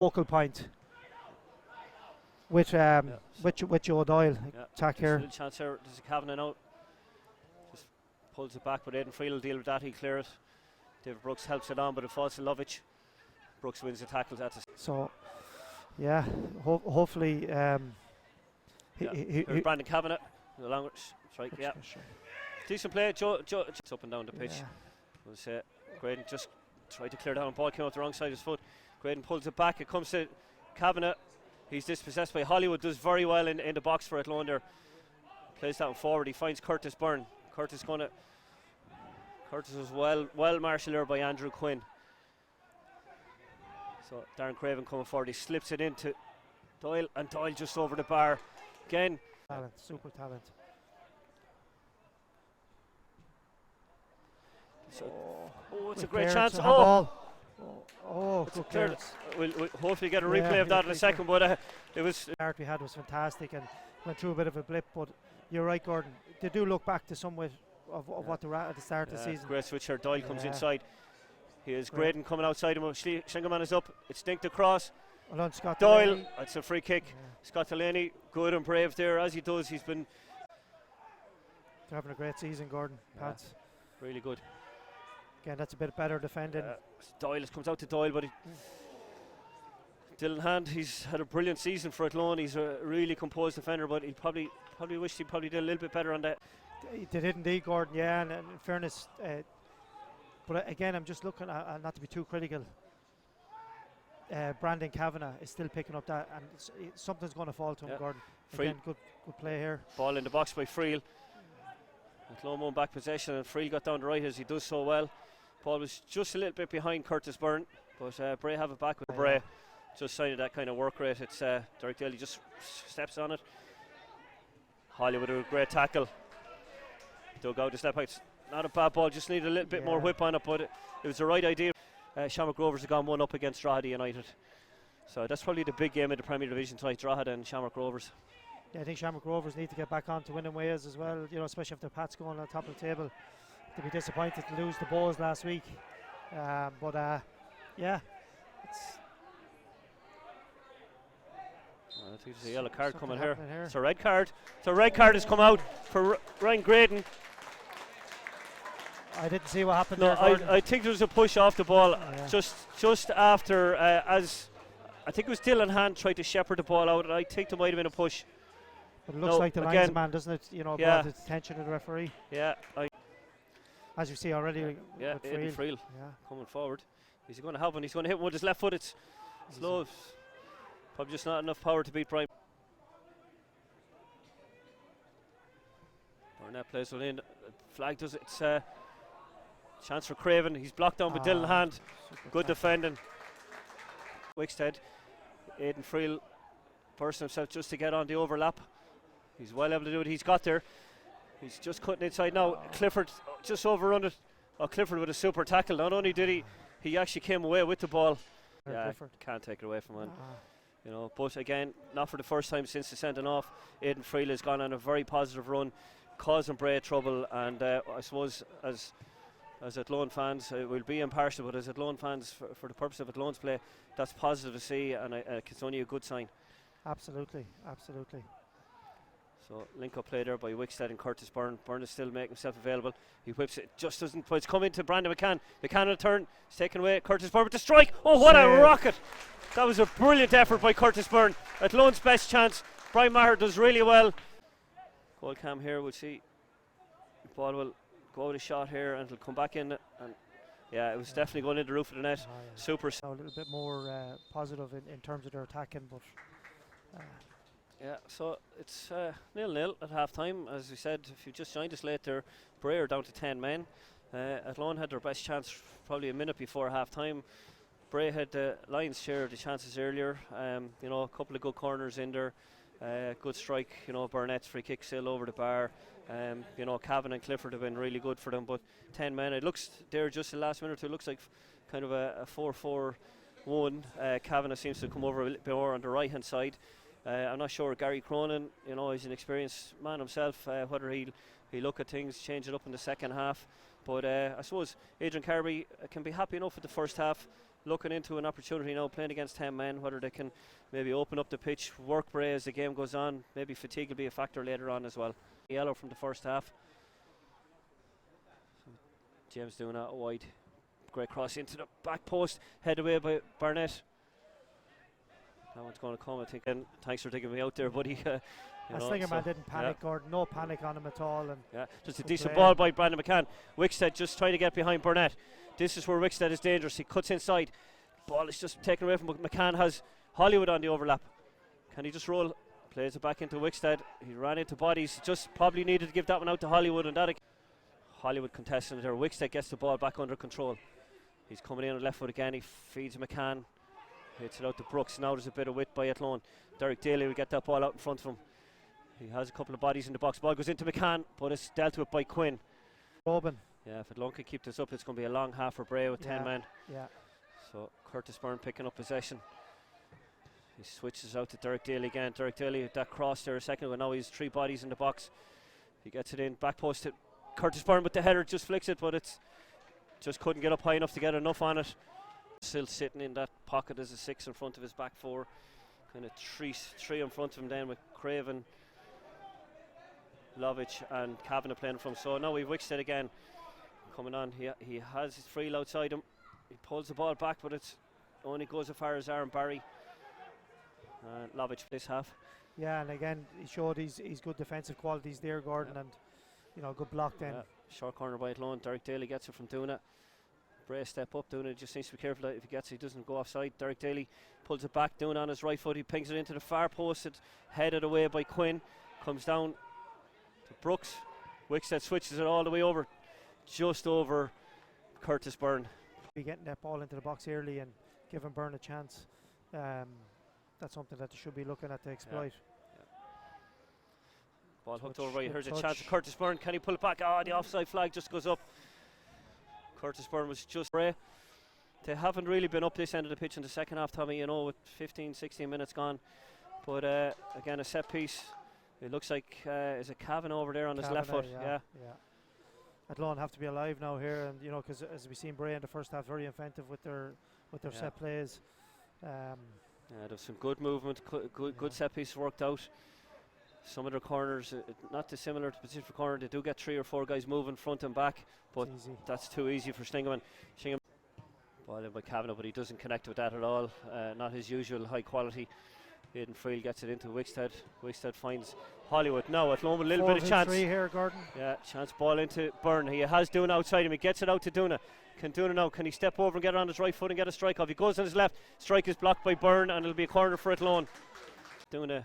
focal point with Joe Doyle. Attack here. There's a chance here. There's a Kavanagh out. Just pulls it back, but Aidan Friel will deal with that. He clears it. David Brooks helps it on, but it falls to Lovich. Brooks wins the tackles at the So, yeah, hopefully. Here's Brandon Kavanagh, the long strike. Yeah, decent play. Joe it's up and down the pitch. We'll say Graydon just tried to clear down. Ball came out the wrong side of his foot. Graydon pulls it back. It comes to Kavanagh. He's dispossessed by Hollywood. Does very well in the box for Athlone there. Plays that one forward. He finds Curtis Byrne. Curtis was well marshalled there by Andrew Quinn. So Darren Craven coming forward. He slips it into Doyle, and Doyle just over the bar again. Talent, super talent. So, it's a great chance. Good clearance. We'll hopefully get a replay of that in a second, but it was. The start we had was fantastic and went through a bit of a blip, but you're right, Gordon. They do look back to some of what they were at the start of the season. Great switch here. Doyle comes inside. Here's Graydon coming outside him. Shingerman is up. It's dinked across. Well, Scott Doyle. Delaney. It's a free kick. Scott Delaney, good and brave there as he does. He's been. They're having a great season, Gordon. Pats. Really good. Again, that's a bit better defending. Doyle comes out to Doyle, but Dylan Hand, he's had a brilliant season for Athlone. He's a really composed defender, but he probably wished he did a little bit better on that. They did indeed, Gordon. Yeah, and in fairness, but again, I'm just looking at, not to be too critical. Brandon Kavanagh is still picking up that, and something's going to fall to him, Gordon. Again, good play here. Ball in the box by Friel. Athlone won back possession, and Friel got down the right as he does so well. Ball was just a little bit behind Curtis Byrne, but Bray have it back with Bray. Just signing that kind of work rate. It's Derek Daly just steps on it. Hollywood with a great tackle. Dug out the step out. Not a bad ball, just needed a little bit more whip on it, but it was the right idea. Shamrock Rovers have gone one up against Drogheda United. So that's probably the big game in the Premier Division tonight, Drogheda and Shamrock Rovers. Yeah, I think Shamrock Rovers need to get back on to winning ways as well, especially if their Pats going on top of the table. They'd be disappointed to lose the Bows last week. Yeah, it's I think there's a yellow card coming here. It's a red card. The red card has come out for Ryan Graydon. I didn't see what happened there. Gordon. I think there was a push off the ball just after, as I think it was Dylan Hand tried to shepherd the ball out, and I think there might have been a push. But it looks like the linesman, doesn't it? Brought its attention to the referee. Yeah. As you see already. Yeah, Aidan Friel coming forward. He's going to have one. He's going to hit one with his left foot. It's low. Probably just not enough power to beat Brian. Burnett plays one in. Flag does it. It's chance for Craven. He's blocked down by Dylan Hand. Good defending. Wickstead. Aidan Friel burst himself just to get on the overlap. He's well able to do it. He's got there. He's just cutting inside now. Clifford just overrun it. Clifford with a super tackle. Not only did he actually came away with the ball. Can't take it away from him. But again, not for the first time since the sending off. Aidan Friel has gone on a very positive run, causing Bray trouble, and I suppose as Athlone fans, we'll be impartial, but as Athlone fans, for the purpose of Athlone's play, that's positive to see, and it's only a good sign. Absolutely. So link-up play there by Wickstead and Curtis Byrne. Byrne is still making himself available. He whips it, just doesn't, but it's coming to Brandon McCann. McCann on a turn, it's taken away. Curtis Byrne with the strike. Oh, what a rocket! That was a brilliant effort by Curtis Byrne. Athlone's best chance. Brian Maher does really well. Goal cam here, we'll see. The ball will go out a shot here and it'll come back in. And it was definitely going in the roof of the net. Super. A little bit more positive in terms of their attacking, but. So it's 0-0 at half time. As we said, if you just joined us late there, Bray are down to 10 men. Athlone had their best chance probably a minute before half time. Bray had the lion's share of the chances earlier. A couple of good corners in there. Good strike, Burnett's free kick still over the bar. Cavan and Clifford have been really good for them, but 10 men. It looks there just the last minute or two. It looks like kind of a 4-4-1. Cavan seems to come over a little bit more on the right hand side. I'm not sure Gary Cronin, he's an experienced man himself, whether he'll look at things, change it up in the second half. But I suppose Adrian Carby can be happy enough with the first half. looking into an opportunity now, playing against 10 men, whether they can maybe open up the pitch, work Bray as the game goes on. Maybe fatigue will be a factor later on as well. Yellow from the first half. James doing that wide. Great cross into the back post, headed away by Barnett. That one's going to come, I think. And thanks for taking me out there, buddy. Slingerman didn't panic, Gordon. No panic on him at all. And just a decent ball by Brandon McCann. Wickstead just trying to get behind Burnett. This is where Wickstead is dangerous. He cuts inside. Ball is just taken away from McCann. Has Hollywood on the overlap. Can he just roll? Plays it back into Wickstead. He ran into bodies. Just probably needed to give that one out to Hollywood. And that Hollywood contesting it there. Wickstead gets the ball back under control. He's coming in on left foot again. He feeds McCann. Hits it out to Brooks. Now there's a bit of width by Athlone. Derek Daly will get that ball out in front of him. He has a couple of bodies in the box. Ball goes into McCann, but it's dealt with by Quinn. Robin. Yeah, if Athlone can keep this up, it's going to be a long half for Bray with 10 men. Yeah. So Curtis Byrne picking up possession. He switches out to Derek Daly again. Derek Daly, that cross there a second ago. Now he's 3 bodies in the box. He gets it in, back post to Curtis Byrne with the header, just flicks it, but it's just couldn't get up high enough to get enough on it. Still sitting in that pocket as a 6 in front of his back 4. Kind of three in front of him then with Craven, Lovich and Kavanagh playing from. So now we've Wickstead again coming on. He has his Friel outside him. He pulls the ball back, but it only goes as far as Aaron Barry. Lovich this half. Yeah, and again he showed his good defensive qualities there, Gordon, and good block then. Short corner by Athlone. Derek Daly gets it from Duna. Bray step up. Duna just needs to be careful that if he gets it, he doesn't go offside. Derek Daly pulls it back. Duna on his right foot. He pings it into the far post. It's headed away by Quinn. Comes down to Brooks. Wickstead switches it all the way over, just over Curtis Byrne. Be getting that ball into the box early and giving Byrne a chance. That's something that they should be looking at to exploit. Ball hooked over right. Here's a chance for Curtis Byrne. Can he pull it back? The offside flag just goes up. Curtis Byrne was just Bray. They haven't really been up this end of the pitch in the second half, Tommy, with 15-16 minutes gone. But again, a set piece. It looks like is a Kavanagh over there on his left foot. Yeah. Athlone have to be alive now here, and because as we've seen Bray in the first half, very inventive with their set plays. There's some good movement, good set piece worked out. Some of their corners, not dissimilar to the position for corner, they do get 3 or 4 guys moving front and back, but that's too easy for Slingerman. Ball in by Kavanagh, but he doesn't connect with that at all. Not his usual high quality. Aidan Friel gets it into Wickstead. Wickstead finds Hollywood. Now Athlone with a little bit of chance. Here, Gordon. Yeah, chance ball into Byrne. He has Duna outside him. He gets it out to Duna. Can Duna now? Can he step over and get it on his right foot and get a strike off? He goes on his left. Strike is blocked by Byrne, and it'll be a corner for Athlone. Duna.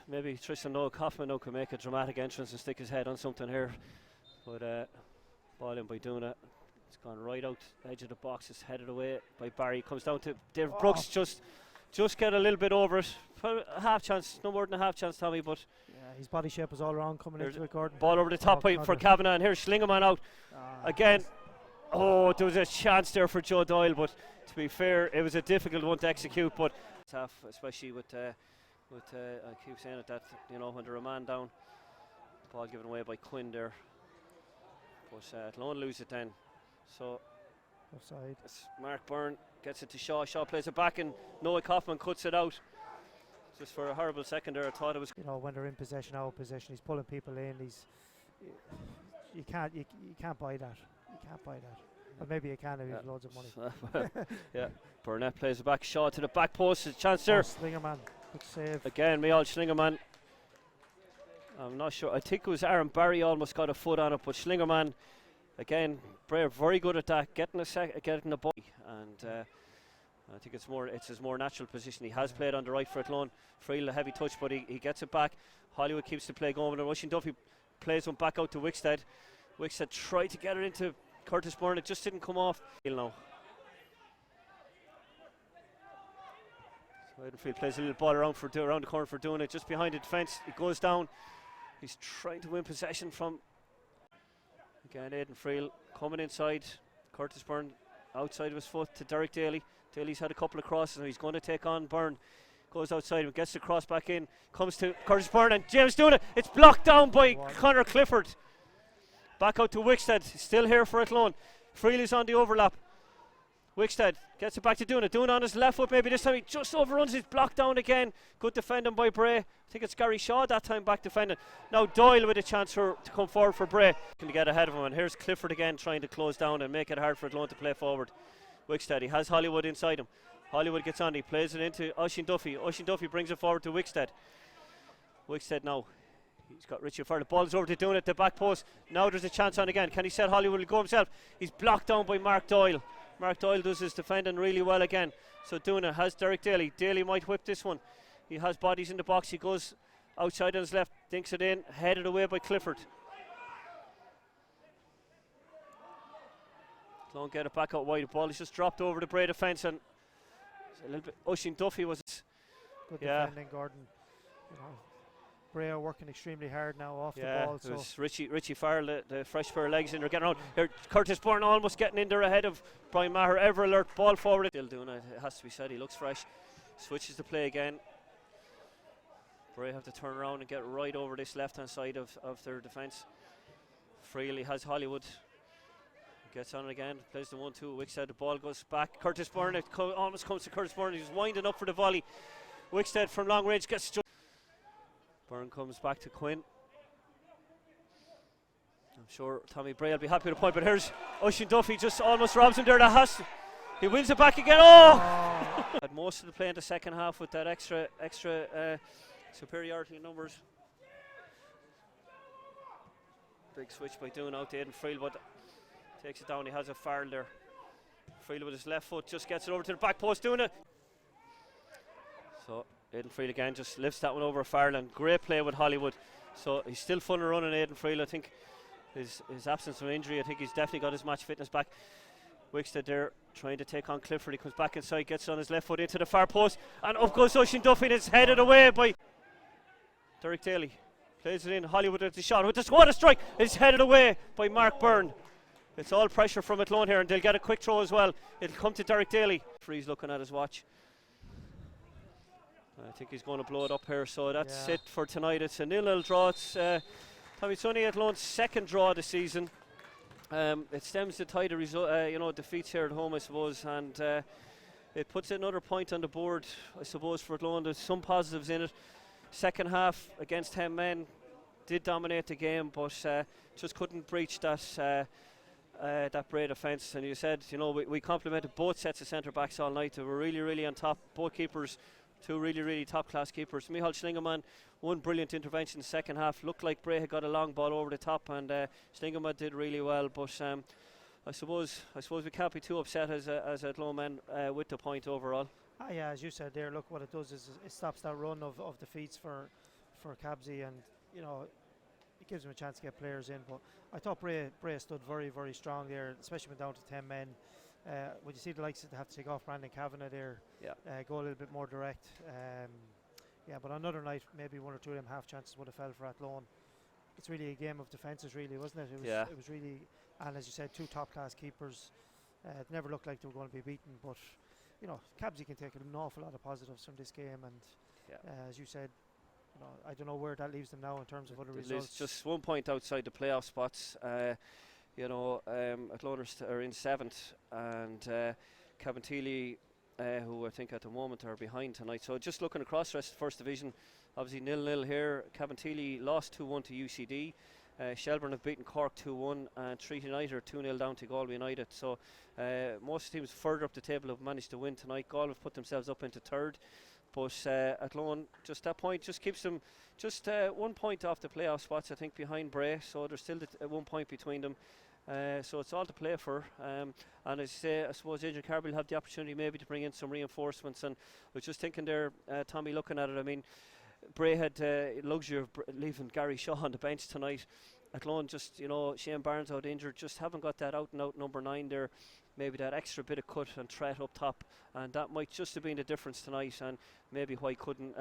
Maybe Tristan Kaufman now can make a dramatic entrance and stick his head on something here. But ball in by Duna. It's gone right out edge of the box. It's headed away by Barry. Comes down to David Brooks. Just get a little bit over it. A half chance, no more than a half chance, Tommy. But his body shape was all wrong coming into it, Gordon. Ball over the top for Kavanagh, and here's Slingerman out again. There was a chance there for Joe Doyle, but to be fair, it was a difficult one to execute. But tough, especially with I keep saying it, that when they're a man down. Ball given away by Quinn there, but Athlone lose it then. So offside. Mark Byrne gets it to Shaw. Shaw plays it back, and Noah Kaufman cuts it out. Just for a horrible second there, I thought it was. When they're in possession, out of possession, he's pulling people in. You can't buy that. You can't buy that. But maybe you can if you have loads of money. Burnett plays it back. Shaw to the back post. There's a chance there. Slingerman, good save. Again, Mayall Slingerman. I'm not sure. I think it was Aaron Barry almost got a foot on it, but Slingerman, again, Bray very good at that, getting the ball, and I think it's his more natural position. He has played on the right for Athlone. Friel a heavy touch, but he gets it back. Hollywood keeps the play going, and Rushing Duffy plays one back out to Wickstead. Wickstead tried to get it into Curtis Byrne. It just didn't come off. Now. So Edenfield plays a little ball around the corner for doing it, just behind the defence. He goes down. He's trying to win possession from again Aidan Friel coming inside. Curtis Byrne outside of his foot to Derek Daly. Daly's had a couple of crosses and he's going to take on Byrne. Goes outside and gets the cross back in. Comes to Curtis Byrne and James doing it. It's blocked down by Conor Clifford. Back out to Wickstead. Still here for Athlone. Friel is on the overlap. Wickstead gets it back to Duna. Duna on his left foot, maybe this time he just overruns his block down again. Good defending by Bray. I think it's Gary Shaw that time back defending. Now Doyle with a chance to come forward for Bray. Can get ahead of him, and here's Clifford again trying to close down and make it hard for Athlone to play forward. Wickstead, he has Hollywood inside him. Hollywood gets on, he plays it into Oisin Duffy. Oisin Duffy brings it forward to Wickstead. Wickstead now. He's got Richie Furr. The ball's over to Duna at the back post. Now there's a chance on again. Can he set Hollywood to go himself? He's blocked down by Mark Doyle. Mark Doyle does his defending really well again. So Duna has Derek Daly. Daly might whip this one. He has bodies in the box. He goes outside on his left, dinks it in, headed away by Clifford. Don't get it back out wide. The ball is just dropped over the Bray defence, and a little bit. Oisin Duffy was good defending, Gordon. You know, Bray are working extremely hard now off the ball. So Richie Farrell, the fresh pair of legs in there getting around. Here, Curtis Byrne almost getting in there ahead of Brian Maher. Ever alert, ball forward. Still doing it. It has to be said. He looks fresh. Switches the play again. Bray have to turn around and get right over this left-hand side of their defence. Freely has Hollywood. Gets on it again. Plays the 1-2. Wickstead. The ball goes back. Curtis Byrne. It almost comes to Curtis Byrne. He's winding up for the volley. Wickstead from long range gets. Byrne comes back to Quinn. I'm sure Tommy Bray will be happy with the point, but here's Oisin Duffy, just almost robs him there. He wins it back again. Had most of the play in the second half with that extra superiority in numbers. Big switch by doing out to Aidan Friel, but takes it down. He has a Farrell there. Friel with his left foot just gets it over to the back post, doing it. So Aidan Friel again just lifts that one over Farrell, and great play with Hollywood. So he's still fun to run on Aidan Friel. I think his absence of injury, I think he's definitely got his match fitness back. Wickstead there trying to take on Clifford. He comes back inside, gets on his left foot into the far post, and up goes Oisin Duffy, and it's headed away by Derek Daly. Plays it in. Hollywood at the shot with the squad strike. It's headed away by Mark Byrne. It's all pressure from Athlone here, and they'll get a quick throw as well. It'll come to Derek Daly. Free's looking at his watch. I think he's going to blow it up here, so that's it for tonight. It's a 0-0 draw. It's only Athlone's second draw of the season. It stems the tide of defeats here at home, I suppose, and it puts another point on the board, I suppose, for Athlone. There's some positives in it. Second half against 10 men did dominate the game, but just couldn't breach that Bray defence. And you said, we complimented both sets of centre backs all night. They were really, really on top. Both keepers, two really, really top class keepers. Michal Schlingerman, one brilliant intervention in the second half. Looked like Bray had got a long ball over the top, and Schlingerman did really well. But I suppose we can't be too upset as Athlone men with the point overall. Yeah, as you said there, look, what it does is it stops that run of defeats for Cabsy, and it gives them a chance to get players in. But I thought Bray stood very, very strong there, especially when down to 10 men. When you see the likes that have to take off Brandon Kavanagh there, go a little bit more direct. But on another night, maybe one or two of them half chances would have fell for Athlone. It's really a game of defences, really, wasn't it? It was really, and as you said, two top class keepers. It never looked like they were going to be beaten, but Cabsy can take an awful lot of positives from this game, and as you said, I don't know where that leaves them now in terms of other results. Just 1 point outside the playoff spots. Athlone are in 7th, and Cabinteely, who I think at the moment are behind tonight. So just looking across the rest of the First Division, obviously 0-0 here. Cabinteely lost 2-1 to UCD. Shelburne have beaten Cork 2-1, and Treaty United are 2-0 down to Galway United. So most teams further up the table have managed to win tonight. Galway have put themselves up into 3rd, but Athlone, just that point just keeps them just 1 point off the playoff spots, I think, behind Bray. So there's still 1 point between them. So it's all to play for, and as I say, I suppose Adrian Carby will have the opportunity maybe to bring in some reinforcements. And I was just thinking there, Tommy, looking at it, I mean, Bray had luxury of leaving Gary Shaw on the bench tonight. Athlone just, Shane Barnes out injured, just haven't got that out and out number 9 there, maybe that extra bit of cut and threat up top, and that might just have been the difference tonight, and maybe why couldn't